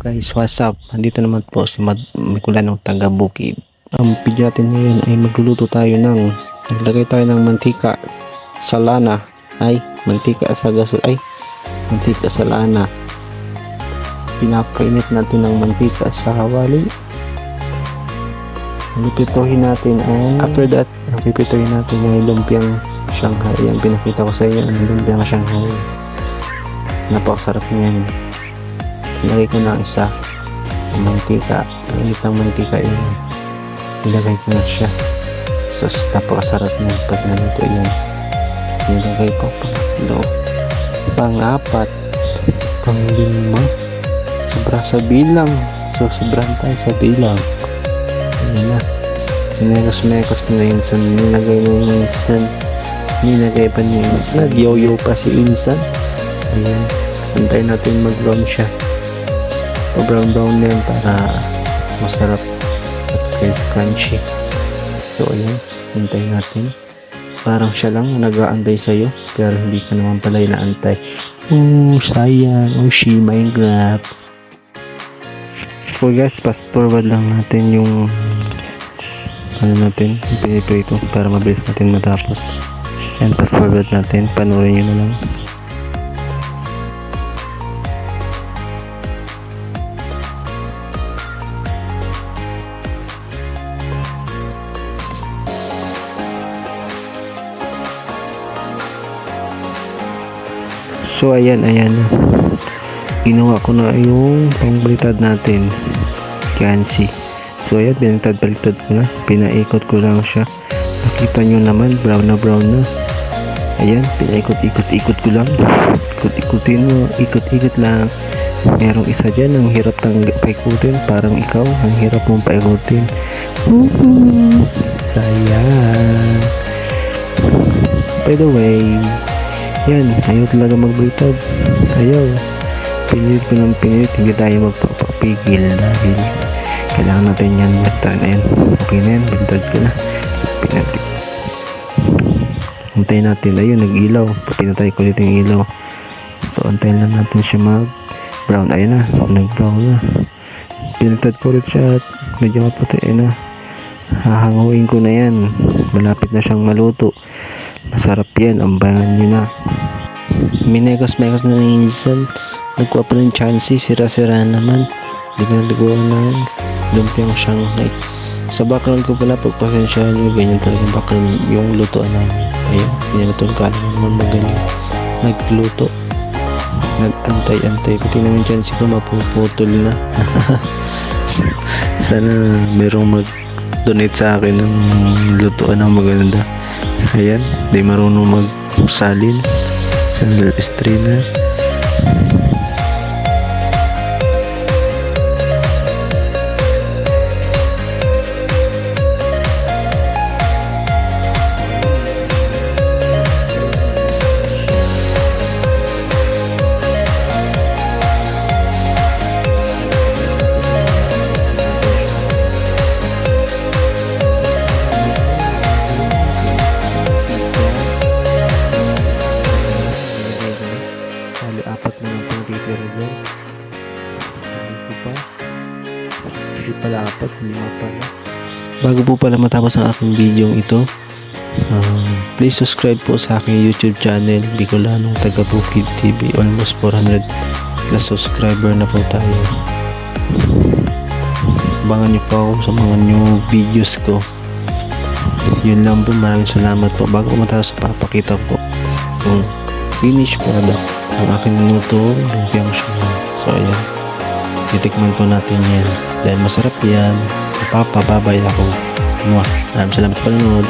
Guys, what's up? Andito naman po si Mikula ng taga Bukid. Ang video natin ngayon ay magluluto tayo naglagay tayo ng mantika sa lana. Mantika sa lana. Pinapainit natin ng mantika sa hawali. Pipituhin natin after that, pipituhin natin yung lumpiang Shanghai. Yan, pinakita ko sa inyo ang lumpiang Shanghai. Napakasarap niyan. Ilagay ko na isa ng mantika. Init ng mantika yun. Ilagay ko na siya. So, napakasarap niya pag naluto yan. Ilagay ko pangatlo, pang-apat, pang-lima. Sobra sa bilang. So, sobrang tayo sa bilang. Ayan na. Minekos nila Insan. Nilagay na yung Insan. Nilagay pa niya yung Insan. Nag-yo-yo pa si Insan. Ayan. Antayin natin mag-brown siya. Brown na yan para masarap at crunchy. So ayan, hintayin natin. Parang siya lang nag-aantay sa'yo, pero hindi ka naman pala inaantay. Sayang. Minecraft. So guys, fast forward lang natin yung yung pinipito para mabilis natin matapos. Yan, fast forward natin. Panoorin nyo na lang. So ayan na. Ginawa ko na yung pangbalitad natin. Kansi. So ayan, balitad ko na. Pinaikot ko lang siya. Nakita nyo naman, brown na. Ayan, pinaikot-ikot ko lang. Ikot-ikutin mo, ikot lang. Merong isa dyan, ang hirap paikutin. Parang ikaw, ang hirap mong paikutin. Sayang. By the way, yan, ayaw talaga magbalitad. Ayaw. Pinilit, hindi tayo magpapapigil dahil kailangan natin yan. Ayan, okay na yan, balitad ko na. Antayin natin, ayun, nag-ilaw. Pinatay ko dito yung ilaw. So, antayin lang natin siya mag-brown. Ayun na, nag-brown na. Pinatad ko ulit siya at medyo maputi na. Hahanguin ko na yan. Malapit na siyang maluto. Masarap yan, ambayan nyo na. Minekos na ng Insan. Nagkuha pa ng Chancy, sira-sira naman. Binaliguan ng lumpiang Shanghai. Sa background ko pala, pagpasensyahan nyo, ganyan talagang background yung lutoan namin. Ayun, pinalutong ka naman magaling nagluto. Nag-antay. Pati naman Chancy ko, mapuputol na. Sana merong mag-donate sa akin ng lutoan ng maganda. Ayan, di marunong magsalin sa estrina. Apat na lang itong titira dyan. Hindi pala apat, 5 pala. Bago po pala matapos ang aking video ito, please subscribe po sa aking YouTube channel, Bicolano Taga Bukid TV. Almost 400 plus subscriber na po tayo. Abangan nyo po ako sa mga new videos ko. Yun lang po, maraming salamat po. Bago matapos, papakita po yung finished product ang aking minuto, lumpiang Shanghai. So ayan, titikman po natin yan dahil masarap yan. Papababay ako. Maraming salamat sa panonood.